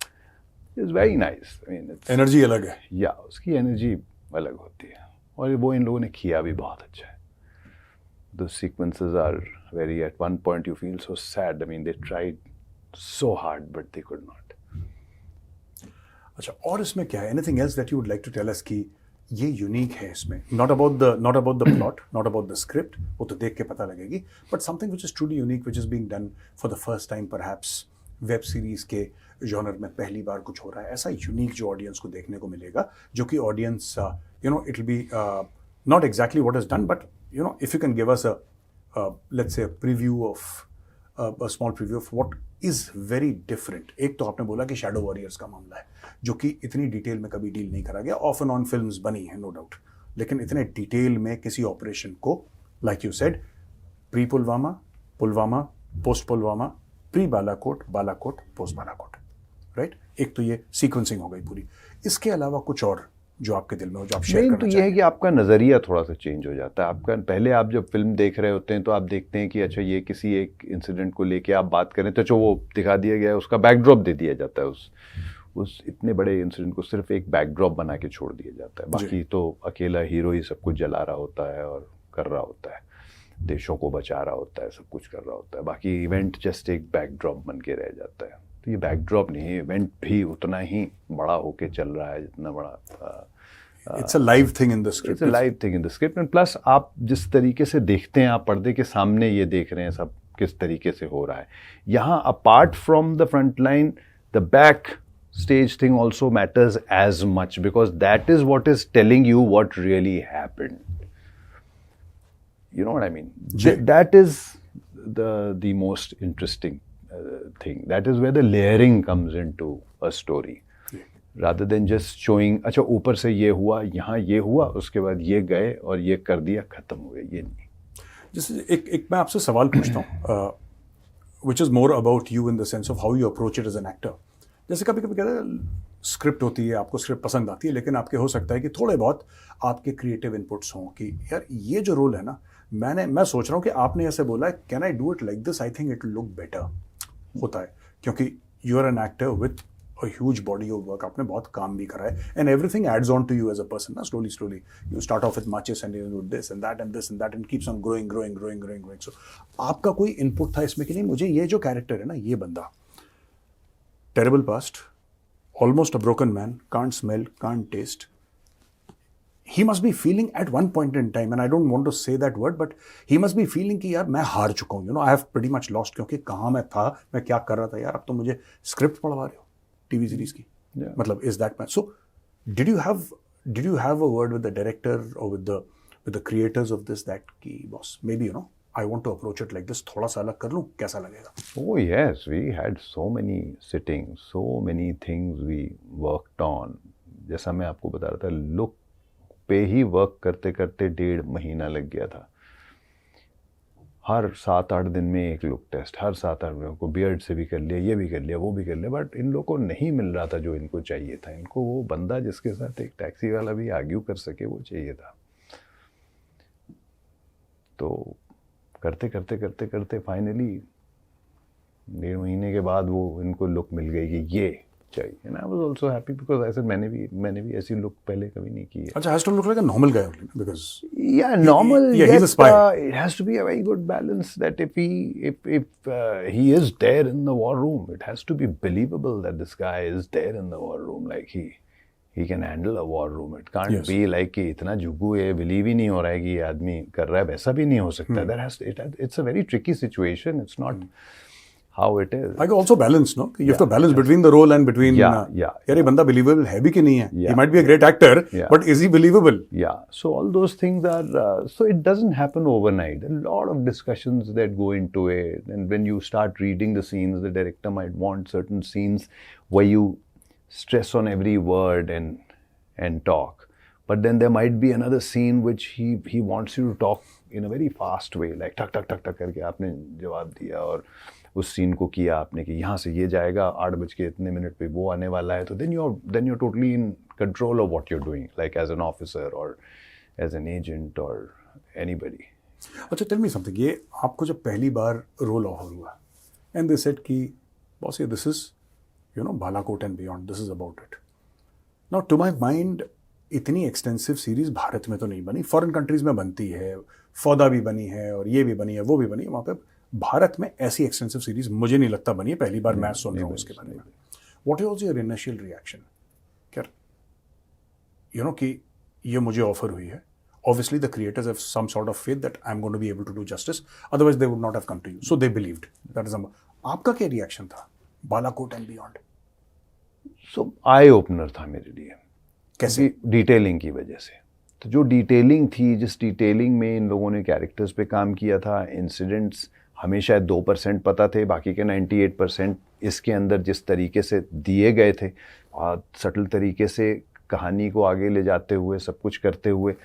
very nice. I mean, it's energy अलग है. Yeah, उसकी energy अलग होती है, और वो इन लोगों ने किया भी बहुत अच्छा है. The sequences are very, at one point you feel so sad. I mean, they tried so hard, but they could not. अच्छा, और इसमें क्या है? Anything else that you would like to tell us कि ये यूनिक है इसमें? Not about the plot, not about the script, वो तो देख के पता लगेगी, but something which is truly unique, which is being done for the first time perhaps, web series के जॉनर में पहली बार कुछ हो रहा है ऐसा यूनिक जो ऑडियंस को देखने को मिलेगा, जो कि audience it will be not exactly what is done, but if you can give us let's say a preview of a small preview of what is very different. एक तो आपने बोला कि शैडो वॉरियर्स का मामला है जो कि इतनी डिटेल में कभी डील नहीं करा गया. ऑफ एंड ऑन फिल्म्स बनी है नो डाउट, लेकिन इतने डिटेल में किसी ऑपरेशन को, like you said, pre Pulwama, Pulwama, post Pulwama, pre Balakot, Balakot, post Balakot, right. एक तो ये सीक्वेंसिंग हो गई पूरी. इसके अलावा कुछ और जो आपके दिल में हो, जो आप शेयर करना चाहें? तो ये है कि आपका नज़रिया थोड़ा सा चेंज हो जाता है. आपका पहले आप जब फिल्म देख रहे होते हैं तो आप देखते हैं कि अच्छा ये किसी एक इंसिडेंट को लेके आप बात करें तो जो वो दिखा दिया गया है उसका बैकड्रॉप दे दिया जाता है. उस इतने बड़े इंसिडेंट को सिर्फ एक बैकड्रॉप बना के छोड़ दिया जाता है. बाकी तो अकेला हीरो ही सब कुछ जला रहा होता है और कर रहा होता है, देशों को बचा रहा होता है, सब कुछ कर रहा होता है. बाकी इवेंट जस्ट एक बैकड्रॉप बन के रह जाता है. तो ये बैकड्रॉप नहीं, इवेंट भी उतना ही बड़ा होके चल रहा है जितना बड़ा. It's a live thing in the script. It's a live thing in the script. And plus आप जिस तरीके से देखते हैं, आप पर्दे के सामने ये देख रहे हैं सब किस तरीके से हो रहा है. यहाँ apart from the front line, the back stage thing also matters as much, because that is what is telling you what really happened. You know what I mean? That is the most interesting thing. That is where the layering comes into a story, rather than just showing अच्छा ऊपर से ये हुआ, यहाँ ये हुआ, उसके बाद ये गए और ये कर दिया, खत्म हो गया. ये नहीं. जैसे एक मैं आपसे सवाल पूछता हूँ, which is more about you in the sense of how you approach it as an actor. जैसे कभी कभी कहते हैं स्क्रिप्ट होती है, आपको स्क्रिप्ट पसंद आती है, लेकिन आपके हो सकता है कि थोड़े बहुत आपके क्रिएटिव इनपुट्स हों कि यार ये जो रोल है ना, मैं सोच रहा हूँ कि आपने ऐसे बोला है, can I do it like this, I think it will look better. होता है क्योंकि you are an actor with a huge body of work, आपने बहुत काम भी करा है, and everything adds on to you as a person ना. Slowly you start off with matches and you do this and that and this and that and keeps on growing. So आपका कोई input था इसमें कि नहीं, मुझे ये जो कैरेक्टर है ना, ये बंदा terrible past, almost a broken man, can't smell, can't taste. He must be feeling at one point in time, and I don't want to say that word, but he must be feeling कि यार मैं हार चुका हूँ, I have pretty much lost, क्योंकि कहाँ मैं था, मैं क्या कर रहा था यार, अब तो मुझे स्क्रिप्ट पढ़वा रहे हो टीवी सीरीज की. मतलब is that man? So did you have a word with the director or with the creators of this, that कि boss, maybe I want to approach it like this, थोड़ा सा अलग कर लूँ, कैसा लगेगा? Oh yes, we had so many sittings, so many things we worked on. जैसा मैं आपको बता रहा था, लुक पे ही वर्क करते करते 1.5 महीना लग गया था. हर 7-8 दिन में एक लुक टेस्ट, हर 7-8 दिन को बियर्ड से भी कर लिया, ये भी कर लिया, वो भी कर लिया, बट इन लोगों को नहीं मिल रहा था जो इनको चाहिए था। इनको वो बंदा जिसके साथ एक टैक्सी वाला भी आर्ग्यू कर सके वो चाहिए था। तो करते करते करते करते फाइनली 1.5 महीने के बाद वो इनको लुक मिल गई कि ये चाहिए। And I was also happy because ऐसे मैंने भी ऐसी लुक पहले कभी नहीं की है। अच्छा, has to look like a normal guy only because normal, yeah, he's a spy. it has to be a very good balance that if he is there in the war room, it has to be believable that this guy is there in the war room, like he can handle a war room. It can't Yes. be like कि इतना जुगू है, believe ही नहीं हो रहा है कि ये आदमी कर रहा है, वैसा भी नहीं हो सकता। It's a very tricky situation. It's not how it is. I can also balance, no? You have to balance between the role and between. Yeah. यार ये बंदा believable है भी कि नहीं है? Yeah. He might be a great actor, Yeah. but is he believable? Yeah, so all those things are, so it doesn't happen overnight. A lot of discussions that go into it. And when you start reading the scenes, the director might want certain scenes where you stress on every word and talk. But then there might be another scene which he wants you to talk in a very fast way, like टक टक टक टक करके आपने जवाब दिया और उस सीन को किया आपने कि यहाँ से ये जाएगा 8:00 पे वो आने वाला है, तो then you're totally in control of what you're doing, like as an officer or as an agent or anybody. अच्छा, tell me something. ये आपको जब पहली बार रोल ऑफर हुआ and they said कि boss ये this is Balakot and beyond, this is about it. Now to my mind इतनी extensive series Bharat में तो नहीं बनी, फॉरेन कंट्रीज में बनती है, फौदा भी बनी है और ये भी बनी है, वो भी बनी है, वहाँ पे भारत में ऐसी एक्सटेंसिव सीरीज मुझे नहीं लगता बनी है। पहली बार मैं सुन रहा हूँ इसके बारे में। What was your initial reaction? क्या कि ये मुझे ऑफर हुई है, obviously the creators have some sort of faith that I'm going to be able to do justice, otherwise they would not have come to you, so they believed. That is आपका क्या reaction था Balakot and beyond? So eye opener था मेरे लिए। कैसे? Detailing की वजह से। तो जो डिटेलिंग थी, जिस डिटेलिंग में इन लोगों ने कैरेक्टर्स पे काम किया था, इंसिडेंट्स हमें शायद 2% पता थे, बाकी के 98% इसके अंदर जिस तरीके से दिए गए थे और सटल तरीके से कहानी को आगे ले जाते हुए सब कुछ करते हुए,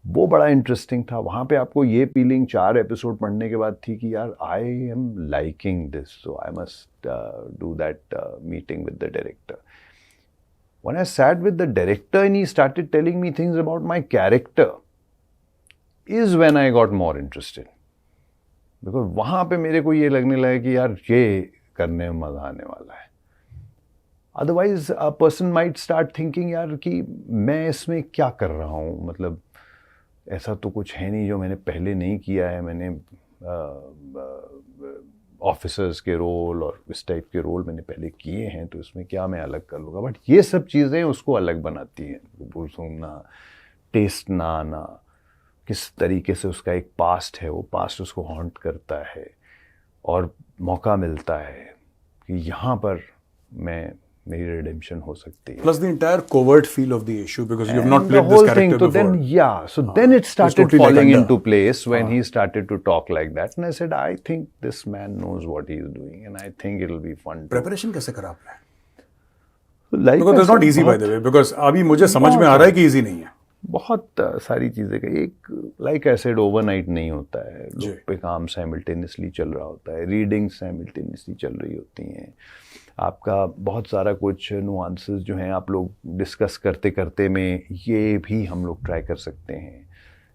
वो बड़ा इंटरेस्टिंग था। वहाँ पे आपको ये फीलिंग 4 एपिसोड पढ़ने के बाद थी कि यार I am liking this, so I must do that meeting with the director. When I sat with the director and he started telling me things about my character is when I got more interested. Because वहाँ पे मेरे को ये लगने लगा कि यार ये करने में मज़ा आने वाला है। Otherwise a person might start thinking यार कि मैं इसमें क्या कर रहा हूँ, मतलब ऐसा तो कुछ है नहीं जो मैंने पहले नहीं किया है। मैंने ऑफिसर्स के रोल और इस टाइप के रोल मैंने पहले किए हैं, तो इसमें क्या मैं अलग कर लूँगा। बट ये सब चीज़ें उसको अलग बनाती हैं। वो सुनना, टेस्ट ना आना, किस तरीके से उसका एक पास्ट है, वो पास्ट उसको हॉन्ट करता है और मौका मिलता है कि यहाँ पर मेरी रिडेम्पशन हो सकती है। Plus the entire covert feel of the issue because you have not And played the this whole character thing, before. So then it started totally like falling Anda. into place when he started to talk like that, and I said, I think this man knows what he is doing, and I think it'll be fun. Preparation कैसे करा आपने? Like Because it's not easy by the way, because अभी मुझे समझ में आ रहा है कि easy नहीं है। बहुत सारी चीज़ें का एक लाइक एसिड ओवरनाइट नहीं होता है। लोग पे काम साइमल्टेनियसली चल रहा होता है, रीडिंग साइमल्टेनियसली चल रही होती हैं, आपका बहुत सारा कुछ नुआंसेस जो हैं आप लोग डिस्कस करते करते में ये भी हम लोग ट्राई कर सकते हैं,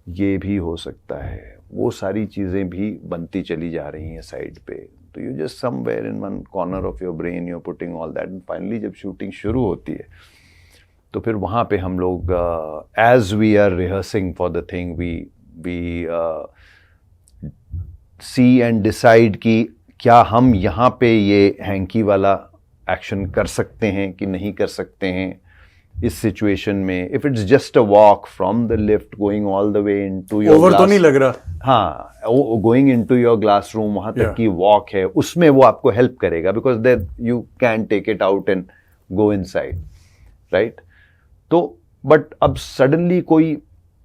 ये भी हो सकता है, वो सारी चीज़ें भी बनती चली जा रही हैं साइड पे। तो you just somewhere in one corner of your brain you are putting all that, and finally जब शूटिंग शुरू होती है तो फिर वहाँ पे हम लोग as we are rehearsing for the thing we see and decide कि क्या हम यहाँ पे ये हैंकी वाला एक्शन कर सकते हैं कि नहीं कर सकते हैं इस सिचुएशन में। If it's just a walk from the lift going all the way into your over तो नहीं लग रहा? हाँ, going into your glass room, वहाँ तक की वॉक है, उसमें वो आपको हेल्प करेगा because there you can take it out and go inside, right? तो बट अब सडनली कोई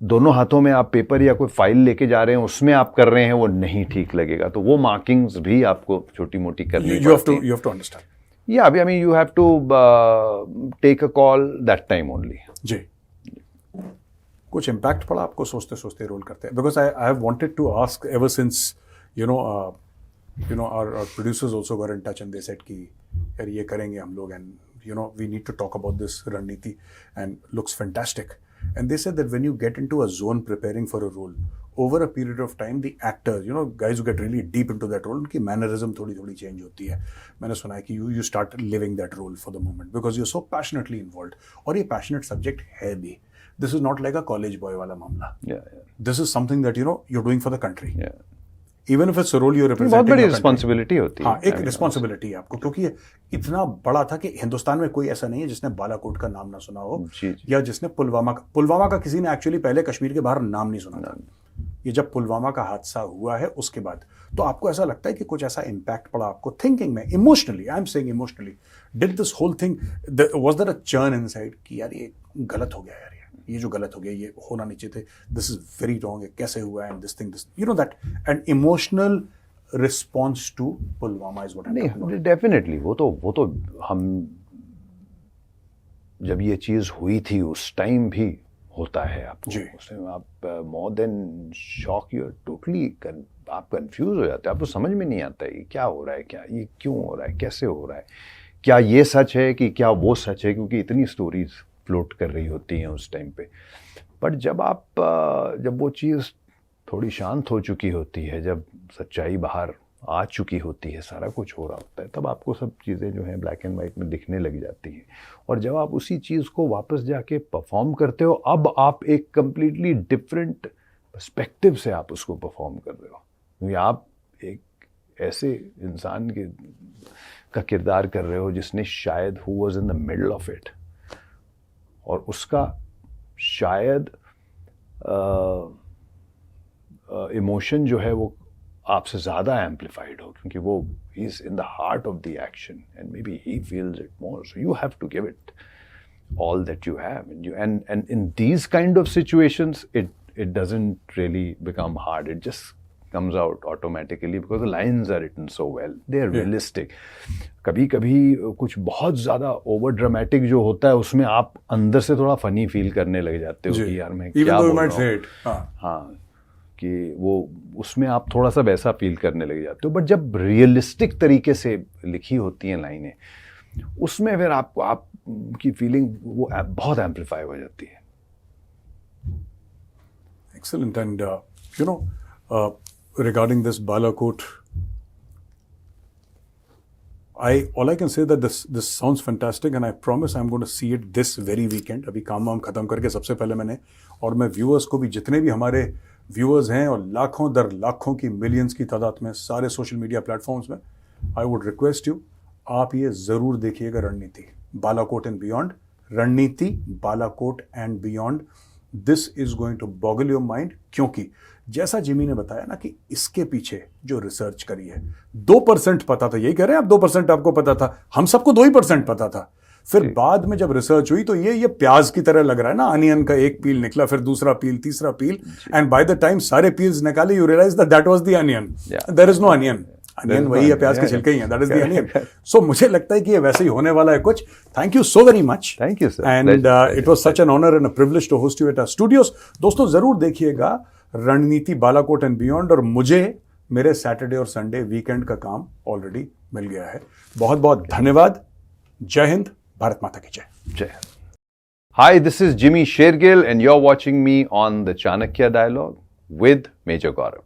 दोनों हाथों में आप पेपर या कोई फाइल लेके जा रहे हैं, उसमें आप कर रहे हैं, वो नहीं ठीक लगेगा। तो वो मार्किंग्स भी आपको छोटी मोटी करनी पड़ती है। You have to understand. Yeah, I mean you have to take a call that time only. जी, कुछ इम्पैक्ट पड़ा आपको सोचते सोचते रोल करते हैं? Because I have wanted to ask ever since our producers also got in touch and they said कि यार ये करेंगे हम लोग, and we need to talk about this Raniti, and looks fantastic. And they said that when you get into a zone preparing for a role, over a period of time, the actors, guys who get really deep into that role, उनकी mannerism थोड़ी थोड़ी change होती है. मैंने सुना है कि you start living that role for the moment because you're so passionately involved. और ये passionate subject है भी. This is not like a college boy वाला मामला. Yeah. This is something that you're doing for the country. Yeah. Even if it's a role you're representing. बहुत बड़ी responsibility होती है. हाँ, एक रिस्पॉन्सिबिलिटी है आपको, क्योंकि इतना बड़ा था कि हिंदुस्तान में कोई ऐसा नहीं है जिसने बालाकोट का नाम ना सुना हो, या जिसने पुलवामा का किसी ने एक्चुअली पहले कश्मीर के बाहर नाम नहीं सुना था. ये जब पुलवामा का हादसा हुआ है उसके बाद तो आपको ऐसा लगता है कि कुछ ऐसा इम्पैक्ट पड़ा आपको थिंकिंग में, emotionally, I am saying emotionally, did this whole thing, was there a churn inside कि यार ये गलत हो गया, यार ये जो गलत हो गया ये होना नहीं चाहिए थे, दिस इज वेरी रॉन्ग, कैसे हुआ, and this thing, that and emotional response to Pulwama is what I am नहीं, डेफिनेटली वो तो हम जब ये चीज हुई थी उस टाइम भी होता है आपको, उसमें आप more then shock, you are totally, आप कंफ्यूज हो जाते हैं, आपको समझ में नहीं आता है ये क्या हो रहा है, क्या ये क्यों हो रहा है, कैसे हो रहा है, क्या ये सच है कि क्या वो सच है, क्योंकि इतनी स्टोरीज फ्लोट कर रही होती हैं उस टाइम पे. बट जब वो चीज़ थोड़ी शांत हो चुकी होती है, जब सच्चाई बाहर आ चुकी होती है, सारा कुछ हो रहा होता है, तब आपको सब चीज़ें जो हैं ब्लैक एंड वाइट में दिखने लग जाती हैं. और जब आप उसी चीज़ को वापस जाके परफॉर्म करते हो, अब आप एक कम्प्लीटली डिफरेंट पर्सपेक्टिव से आप उसको परफॉर्म कर रहे हो, क्योंकि आप एक ऐसे इंसान का किरदार कर रहे हो जिसने शायद who was in the middle of it, और उसका शायद इमोशन जो है वो आपसे ज़्यादा एम्पलीफाइड हो, क्योंकि वो he is in the heart of the action and maybe he feels it more, so you have to give it all that you have, and in these kind of situations it doesn't really become hard, it just comes out automatically because the lines are written so well, they are realistic. कभी कभी कुछ बहुत ज़्यादा over dramatic जो होता है उसमें आप अंदर से थोड़ा फनी फील करने लग जाते हो कि यार मैं क्या बोल रहा हूँ, हाँ, कि वो उसमें आप थोड़ा सा वैसा फील करने लग जाते हो. बट जब रियलिस्टिक तरीके से लिखी होती हैं लाइनें, उसमें फिर आप की फीलिंग वो बहुत एम्पलीफाई हो जाती है. Excellent. And regarding this Balakot, all I can say that this sounds fantastic, and I promise I'm going to see it this very weekend. अभी काम वाम खत्म करके सबसे पहले मैं व्यूअर्स को भी, जितने भी हमारे व्यूअर्स हैं और लाखों दर लाखों की, मिलियंस की तादाद में सारे सोशल मीडिया प्लेटफॉर्म्स में, आई वुड रिक्वेस्ट यू, आप ये ज़रूर देखिएगा रणनीति Balakot and beyond. Ranneeti Balakot and beyond, this is going to boggle your mind, क्योंकि जैसा जिमी ने बताया ना कि इसके पीछे जो रिसर्च करी है, 2% पता था, यही कह रहे हैं आप, 2% आपको पता था, हम सबको 2% पता था. फिर बाद में जब रिसर्च हुई तो ये प्याज की तरह लग रहा है ना, अनियन का एक पील निकला, फिर दूसरा पील, तीसरा peel, and by the time सारे पील्स निकाले, you realise that was the onion. There is no onion, onion वही है, प्याज के छिलके ही हैं, दैट इज द अनियन. सो मुझे लगता है कि ये वैसे ही होने वाला है कुछ. Thank you so very much. Thank you sir, and it was such an honour and a privilege to host you at our studios. दोस्तों जरूर देखिएगा रणनीति बालाकोट एंड बियॉन्ड. और मुझे मेरे सैटरडे और संडे वीकेंड का काम ऑलरेडी मिल गया है. बहुत बहुत धन्यवाद. जय हिंद, भारत माता की जय. जय Hind. Hi, this is Jimmy Shergill and you're watching me on the Chanakya Dialogue with Major Gaurav.